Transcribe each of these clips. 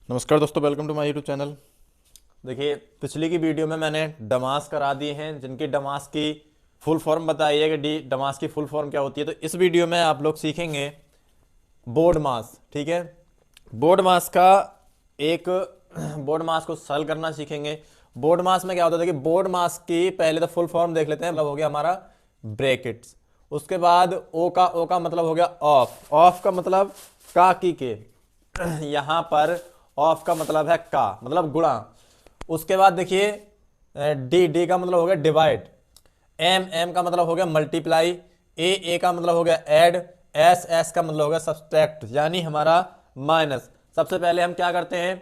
नमस्कार दोस्तों, welcome to my YouTube channel. देखिए, पिछली की वीडियो में मैंने डमास करा दिए हैं, जिनकी डमास की फुल फॉर्म बताई है कि डमास की फुल फॉर्म क्या होती है। तो इस वीडियो में आप लोग सीखेंगे बोर्ड मास। ठीक है, बोर्ड मास का एक बोर्ड मास को सॉल्व करना सीखेंगे। बोर्ड मास में क्या होता है, देखिए बोर्ड मास की पहले तो फुल फॉर्म देख लेते हैं। मतलब हो गया हमारा ब्रैकेट्स, उसके बाद ओ का मतलब हो गया ऑफ। ऑफ का मतलब का की के यहाँ पर ऑफ का मतलब है का, मतलब गुणा। उसके बाद देखिए डी, डी का मतलब हो गया डिवाइड। एम, एम का मतलब हो गया मल्टीप्लाई। ए का मतलब हो गया ऐड। एस, एस का मतलब हो गया सब्सट्रैक्ट, यानी हमारा माइनस। सबसे पहले हम क्या करते हैं,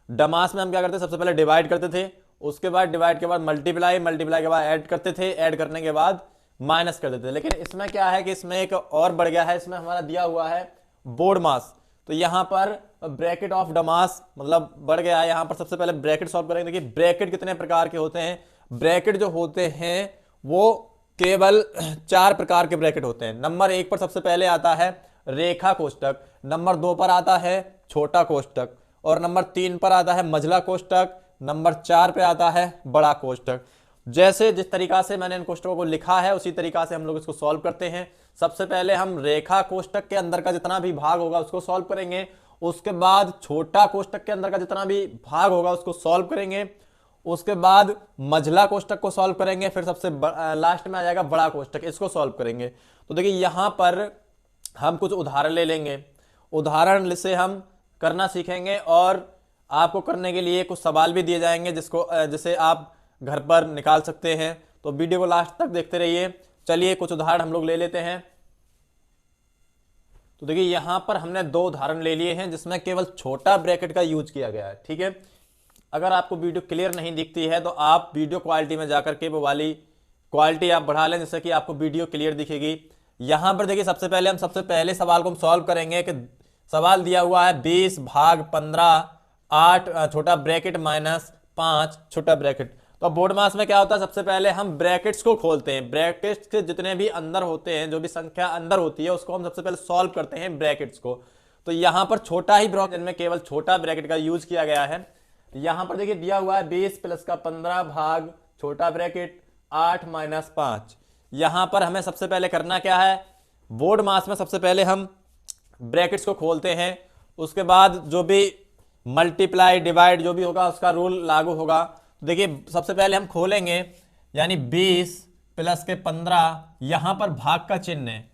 डमास में हम क्या करते हैं, सबसे पहले डिवाइड करते थे, उसके बाद डिवाइड के बाद मल्टीप्लाई, मल्टीप्लाई के बाद ऐड करते थे, ऐड करने के बाद माइनस कर देते थे। लेकिन इसमें क्या है कि इसमें एक और बढ़ गया है, इसमें हमारा दिया हुआ है बोर्ड मास। तो यहां पर ब्रैकेट ऑफ डमास मतलब बढ़ गया है। यहां पर सबसे पहले ब्रैकेट सॉल्व करेंगे। देखिए ब्रैकेट कितने प्रकार के होते हैं। ब्रैकेट जो होते हैं वो केवल 4 प्रकार के ब्रैकेट होते हैं। नंबर 1 पर सबसे पहले आता है रेखा कोष्टक, नंबर 2 पर आता है छोटा कोष्टक, और नंबर 3 पर आता है मझला कोष्टक, नंबर 4 पे आता है बड़ा कोष्टक। जैसे जिस तरीका से मैंने इन कोष्टकों को लिखा है उसी तरीका से हम लोग इसको सॉल्व करते हैं। सबसे पहले हम रेखा कोष्टक के अंदर का जितना भी भाग होगा उसको सॉल्व करेंगे। उसके बाद छोटा कोष्टक के अंदर का जितना भी भाग होगा उसको सॉल्व करेंगे। उसके बाद मझला कोष्टक को सॉल्व करेंगे। फिर सबसे लास्ट में आ जाएगा बड़ा कोष्टक, इसको सॉल्व करेंगे। तो देखिए यहां पर हम कुछ उदाहरण ले लेंगे, उदाहरण से हम करना सीखेंगे, और आपको करने के लिए कुछ सवाल भी दिए जाएंगे जिसे आप घर पर निकाल सकते हैं। तो वीडियो को लास्ट तक देखते रहिए। चलिए कुछ उदाहरण हम लोग ले लेते हैं। तो देखिए यहां पर हमने 2 उदाहरण ले लिए हैं जिसमें केवल छोटा ब्रैकेट का यूज किया गया है। ठीक है, अगर आपको वीडियो क्लियर नहीं दिखती है तो आप वीडियो क्वालिटी में जाकर के वो वाली क्वालिटी आप बढ़ा लें, जिससे कि आपको वीडियो क्लियर दिखेगी। यहां पर देखिए सबसे पहले सवाल को हम सॉल्व करेंगे कि सवाल दिया हुआ है 20 भाग 15 8 छोटा ब्रैकेट माइनस 5 छोटा ब्रैकेट। तो बोर्ड मास में क्या होता है, सबसे पहले हम ब्रैकेट्स को खोलते हैं। ब्रैकेट्स के जितने भी अंदर होते हैं, जो भी संख्या अंदर होती है उसको हम सबसे पहले सॉल्व करते हैं ब्रैकेट्स को। तो यहां पर छोटा ही ब्रैकेट में केवल छोटा ब्रैकेट का यूज किया गया है। यहां पर देखिए दिया हुआ है 20 प्लस का 15 भाग छोटा ब्रैकेट 8 माइनस 5। यहां पर हमें सबसे पहले करना क्या है, बोर्ड मास में सबसे पहले हम ब्रैकेट्स को खोलते हैं। उसके बाद जो भी मल्टीप्लाई डिवाइड जो भी होगा उसका रूल लागू होगा। तो देखिए सबसे पहले हम खोलेंगे, यानी 20 प्लस के 15, यहां पर भाग का चिन्ह है।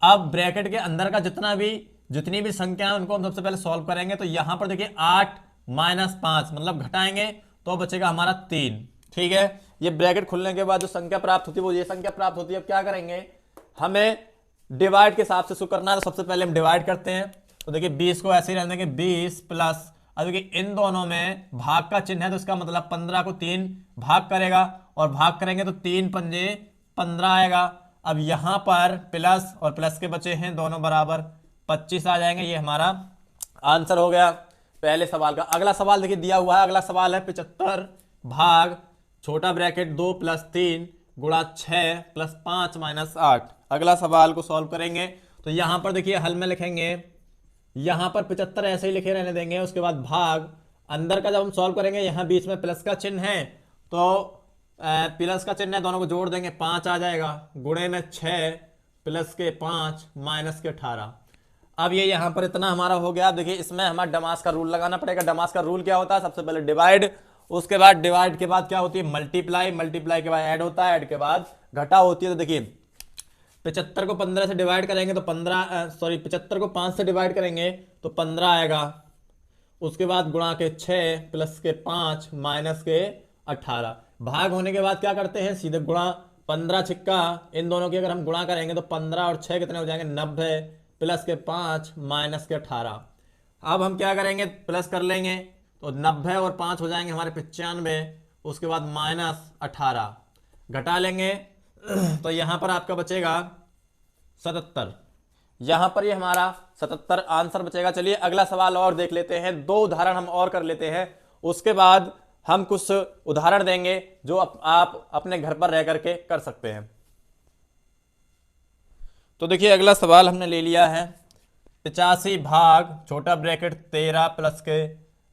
अब ब्रैकेट के अंदर का जितनी भी संख्या है उनको हम सबसे पहले सॉल्व करेंगे। तो यहां पर देखिए 8 माइनस 5 मतलब घटाएंगे तो बचेगा हमारा 3। ठीक है, ये ब्रैकेट खुलने के बाद जो संख्या प्राप्त होती है वो ये संख्या प्राप्त होती है। अब क्या करेंगे, हमें डिवाइड के हिसाब से शुरू करना है। तो सबसे पहले हम डिवाइड करते हैं। तो देखिए 20 को ऐसे ही रहने देंगे, 20 प्लस, अब देखिए इन दोनों में भाग का चिन्ह है तो इसका मतलब 15 को 3 भाग करेगा, और भाग करेंगे तो 3 पंजे 15 आएगा। अब यहां पर प्लस और प्लस के बचे हैं दोनों बराबर 25 आ जाएंगे। ये हमारा आंसर हो गया पहले सवाल का। अगला सवाल देखिए दिया हुआ है, अगला सवाल है 75 भाग छोटा ब्रैकेट 2 प्लस 3 गुणा 6 प्लस 5 माइनस 8। अगला सवाल को सॉल्व करेंगे। तो यहां पर देखिए हल में लिखेंगे, यहां पर 75 ऐसे ही लिखे रहने देंगे। उसके बाद भाग अंदर का जब हम सॉल्व करेंगे, यहां बीच में प्लस का चिन्ह है तो प्लस का चिन्ह है, दोनों को जोड़ देंगे 5 आ जाएगा, गुणे में 6 प्लस के 5 माइनस के 18। अब ये यहां पर इतना हमारा हो गया। देखिए इसमें हमारा डमास का रूल लगाना पड़ेगा। डमास का रूल क्या होता है, सबसे पहले डिवाइड, उसके बाद डिवाइड के बाद क्या होती है मल्टीप्लाई, मल्टीप्लाई के बाद ऐड होता है, ऐड के बाद घटा होती है। तो देखिए 75 को 15 से डिवाइड करेंगे तो 75 को 5 से डिवाइड करेंगे तो 15 आएगा। उसके बाद गुणा के 6 प्लस के 5 माइनस के 18। भाग होने के बाद क्या करते हैं, सीधे गुणा, 15 छिक्का, इन दोनों की अगर हम गुणा करेंगे तो 15 और 6 कितने हो जाएंगे 90 प्लस के 5 माइनस के 18। अब हम क्या करेंगे, प्लस कर लेंगे तो 90 और 5 हो जाएंगे हमारे 95। उसके बाद माइनस 18 घटा लेंगे तो यहां पर आपका बचेगा 77। यहां पर ये हमारा 77 आंसर बचेगा। चलिए अगला सवाल और देख लेते हैं, 2 उदाहरण हम और कर लेते हैं, उसके बाद हम कुछ उदाहरण देंगे जो आप अपने घर पर रह करके कर सकते हैं। तो देखिए अगला सवाल हमने ले लिया है 85 भाग छोटा ब्रैकेट 13 प्लस के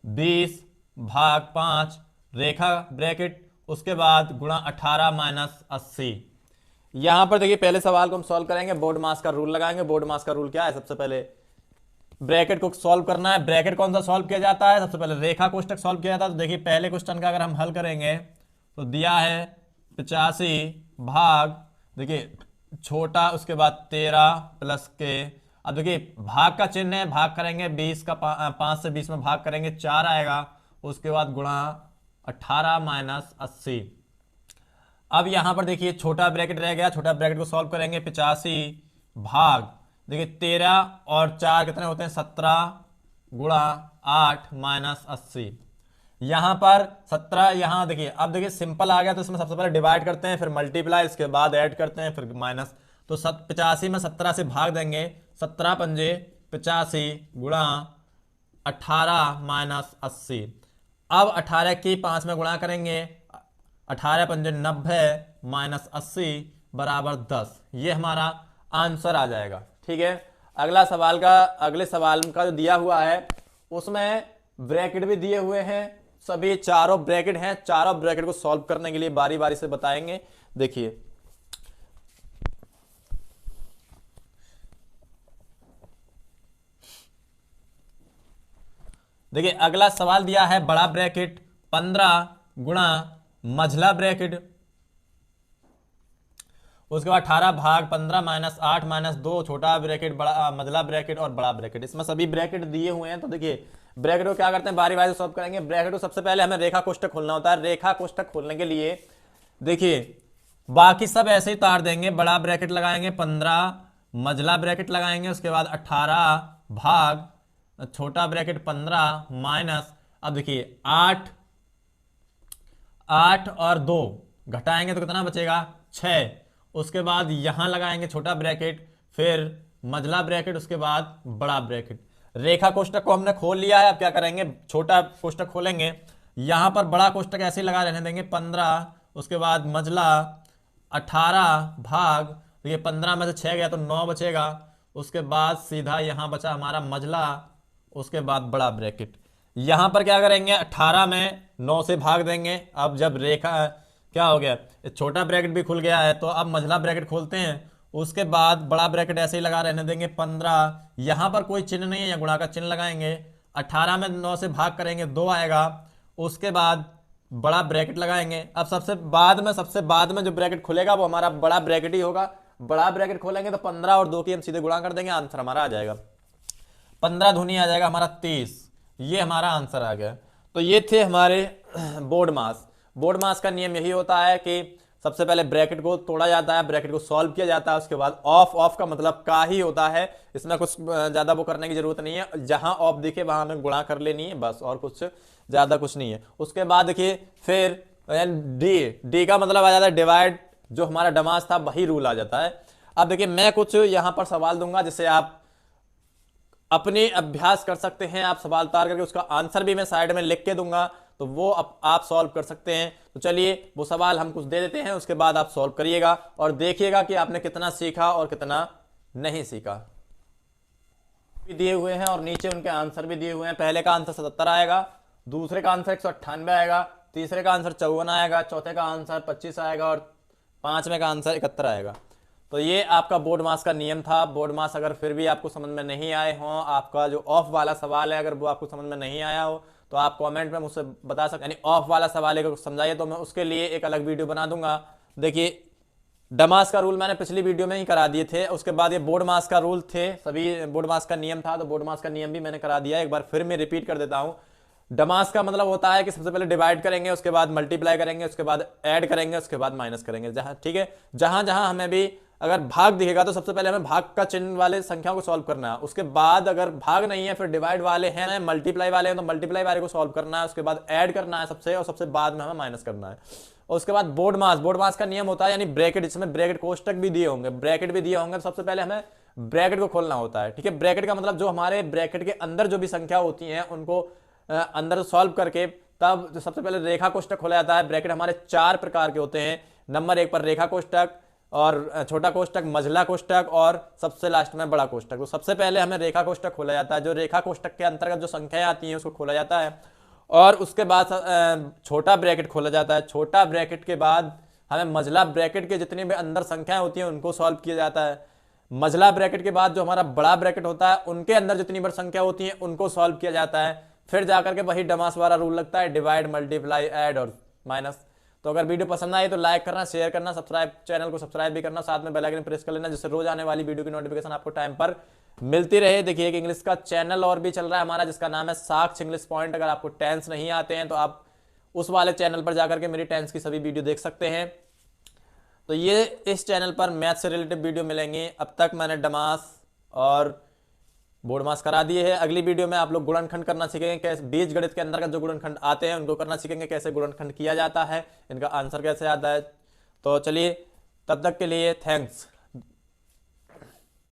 20 भाग 5 रेखा ब्रैकेट, उसके बाद गुणा 18 माइनस 80। यहां पर देखिए पहले सवाल को हम सॉल्व करेंगे, बोर्ड मास का रूल लगाएंगे। बोर्ड मास का रूल क्या है? सबसे पहले ब्रैकेट को सॉल्व करना है। ब्रैकेट कौन सा सॉल्व किया जाता है? सबसे पहले रेखा कोष्टक सॉल्व किया जाता है। तो देखिए पहले क्वेश्चन का अगर हम हल करेंगे तो दिया है 85 भाग, देखिए छोटा, उसके बाद 13 प्लस के। अब देखिए भाग का चिन्ह है, भाग करेंगे 20 का 5 से 20 में भाग करेंगे 4 आएगा, उसके बाद गुणा 18 माइनस 80। अब यहां पर देखिए छोटा ब्रैकेट रह गया, छोटा ब्रैकेट को सॉल्व करेंगे 85 भाग, देखिए 13 और 4 कितने होते हैं 17 गुणा 8 माइनस 80। यहां पर 17, यहां देखिए अब देखिए सिंपल आ गया तो इसमें सबसे पहले डिवाइड करते हैं, फिर मल्टीप्लाई, इसके बाद ऐड करते हैं, फिर माइनस। तो 85 में 17 से भाग देंगे, 17 पंजे 85 गुणा 18 माइनस 80। अब 18 की 5 में गुणा करेंगे, 18 पंजे 90 माइनस 80 बराबर 10। ये हमारा आंसर आ जाएगा। ठीक है, अगले सवाल का जो दिया हुआ है उसमें ब्रैकेट भी दिए हुए हैं, सभी चारों ब्रैकेट हैं। चारों ब्रैकेट को सॉल्व करने के लिए बारी बारी से बताएंगे। देखिए देखिए अगला सवाल दिया है बड़ा ब्रैकेट 15 गुणा मझला ब्रैकेट, उसके बाद 18 भाग 15 माइनस 8 माइनस 2, छोटा ब्रैकेट, बड़ा मझला ब्रैकेट और बड़ा ब्रैकेट। इसमें सभी ब्रैकेट दिए हुए हैं। तो देखिए ब्रैकेट को क्या करते हैं, बारी बारी से सॉल्व करेंगे। ब्रैकेट को सबसे पहले हमें रेखा कोष्ठक खोलना होता है। रेखा कोष्ठक खोलने के लिए देखिए बाकी सब ऐसे ही तार देंगे। बड़ा ब्रैकेट लगाएंगे 15, मझला ब्रैकेट लगाएंगे, उसके बाद 18 भाग छोटा ब्रैकेट 15 माइनस, अब देखिए 8 और 2 घटाएंगे तो कितना बचेगा 6। उसके बाद यहां लगाएंगे छोटा ब्रैकेट, फिर मझला ब्रैकेट, उसके बाद बड़ा ब्रैकेट। रेखा कोष्ठक को हमने खोल लिया है। अब क्या करेंगे, छोटा कोष्ठक खोलेंगे, यहां पर बड़ा कोष्ठक ऐसे ही लगा रहने देंगे 15, उसके बाद मझला 18 भाग, तो ये 15 में से 6 गया तो 9 बचेगा, उसके बाद सीधा यहां बचा हमारा मझला, उसके बाद बड़ा ब्रैकेट। यहां पर क्या करेंगे, 18 में 9 से भाग देंगे। अब जब रेखा क्या हो गया, छोटा ब्रैकेट भी खुल गया है, तो अब मझला ब्रैकेट खोलते हैं। उसके बाद बड़ा ब्रैकेट ऐसे ही लगा रहने देंगे 15, यहां पर कोई चिन्ह नहीं है, या गुणा का चिन्ह लगाएंगे। 18 में 9 से भाग करेंगे 2 आएगा, उसके बाद बड़ा ब्रैकेट लगाएंगे। अब सबसे बाद में जो ब्रैकेट खुलेगा वो हमारा बड़ा ब्रैकेट ही होगा। बड़ा ब्रैकेट खोलेंगे तो 15 और 2 की हम सीधे गुणा कर देंगे, आंसर हमारा आ जाएगा 15 दूनी आ जाएगा हमारा 30। ये हमारा आंसर आ गया। तो ये थे हमारे बोर्ड मास। बोर्ड मास का नियम यही होता है कि सबसे पहले ब्रैकेट को तोड़ा जाता है, ब्रैकेट को सॉल्व किया जाता है, उसके बाद ऑफ का मतलब का ही होता है। इसमें कुछ ज्यादा वो करने की जरूरत नहीं है, जहां ऑफ दिखे वहां हमें गुणा कर लेनी है बस, और कुछ ज्यादा कुछ नहीं है। उसके बाद देखिए फिर डी का मतलब आ जाता है डिवाइड, जो हमारा डमास था वही रूल आ जाता है। अब देखिए मैं कुछ यहां पर सवाल दूंगा जिससे आप अपने अभ्यास कर सकते हैं। आप सवाल तैयार करके उसका आंसर भी मैं साइड में लिख के दूंगा, तो वो आप सॉल्व कर सकते हैं। तो चलिए वो सवाल हम कुछ दे देते हैं, उसके बाद आप सॉल्व करिएगा और देखिएगा कि आपने कितना सीखा और कितना नहीं सीखा। भी दिए हुए हैं और नीचे उनके आंसर भी दिए हुए हैं। पहले का आंसर 77 आएगा, दूसरे का आंसर 198 आएगा, तीसरे का आंसर 54 आएगा, चौथे का आंसर 25 आएगा और पांचवें का आंसर 71 आएगा। तो ये आपका बोर्ड मास का नियम था। बोर्ड मास अगर फिर भी आपको समझ में नहीं आए हों, आपका जो ऑफ वाला सवाल है अगर वो आपको समझ में नहीं आया हो, तो आप कमेंट में मुझसे बता सकते, यानी ऑफ वाला सवाल अगर समझाइए तो मैं उसके लिए एक अलग वीडियो बना दूंगा। देखिए डमास का रूल मैंने पिछली वीडियो में ही करा दिए थे। उसके बाद ये बोर्ड मास का रूल थे, सभी बोर्ड मास का नियम था, तो बोर्ड मास का नियम भी मैंने करा दिया। एक बार फिर मैं रिपीट कर देता हूं। डमास का मतलब होता है कि सबसे पहले डिवाइड करेंगे, उसके बाद मल्टीप्लाई करेंगे, उसके बाद ऐड करेंगे, उसके बाद माइनस करेंगे। जहां ठीक है, जहां जहां हमें भी अगर भाग दिखेगा तो सबसे पहले हमें भाग का चिन्ह वाले संख्या को सॉल्व करना है। उसके बाद अगर भाग नहीं है, फिर डिवाइड वाले हैं, मल्टीप्लाई वाले हैं, तो मल्टीप्लाई वाले को सॉल्व करना है। उसके बाद ऐड करना है सबसे, और सबसे बाद में हमें माइनस करना है। और उसके बाद बोर्ड मास का नियम होता है, यानी ब्रैकेट, इसमें ब्रैकेट कोष्टक भी दिए होंगे, ब्रैकेट भी दिए होंगे। सबसे पहले हमें ब्रैकेट को खोलना होता है। ठीक है, ब्रैकेट का मतलब जो हमारे ब्रैकेट के अंदर जो भी संख्या होती है उनको अंदर सॉल्व करके तब जो सबसे पहले रेखा कोष्टक खोला जाता है। ब्रैकेट हमारे 4 प्रकार के होते हैं। नंबर 1 पर रेखा कोष्टक, और छोटा कोष्टक, मझला कोष्टक, और सबसे लास्ट में बड़ा कोष्टक। तो सबसे पहले हमें रेखा कोष्टक खोला जाता है। जो रेखा कोष्टक के अंतर्गत जो संख्याएं आती हैं उसको खोला जाता है। और उसके बाद छोटा ब्रैकेट खोला जाता है। छोटा ब्रैकेट के बाद हमें मझला ब्रैकेट के जितनी भी अंदर संख्याएं होती हैं उनको सॉल्व किया जाता है। मझला ब्रैकेट के बाद जो हमारा बड़ा ब्रैकेट होता है उनके अंदर जितनी बड़ी संख्या होती है उनको सॉल्व किया जाता है। फिर जाकर के वही डमास वाला रूल लगता है, डिवाइड मल्टीप्लाई ऐड और माइनस। तो अगर वीडियो पसंद आई तो लाइक करना, शेयर करना, सब्सक्राइब, चैनल को सब्सक्राइब भी करना, साथ में बेल आइकन प्रेस कर लेना जिससे रोज आने वाली वीडियो की नोटिफिकेशन आपको टाइम पर मिलती रहे। देखिए एक इंग्लिश का चैनल और भी चल रहा है हमारा जिसका नाम है साक्ष इंग्लिश पॉइंट। अगर आपको टेंस नहीं आते हैं तो आप उस वाले चैनल पर जाकर के मेरी टेंस की सभी वीडियो देख सकते हैं। तो ये इस चैनल पर मैथ से रिलेटेड वीडियो मिलेंगे। अब तक मैंने डमास और बोर्डमास करा दिए हैं। अगली वीडियो में आप लोग गुणनखंड करना सीखेंगे, कैसे बीज गणित के अंदर का जो गुणनखंड आते हैं उनको करना सीखेंगे, कैसे गुणनखंड किया जाता है, इनका आंसर कैसे आता है। तो चलिए तब तक के लिए थैंक्स।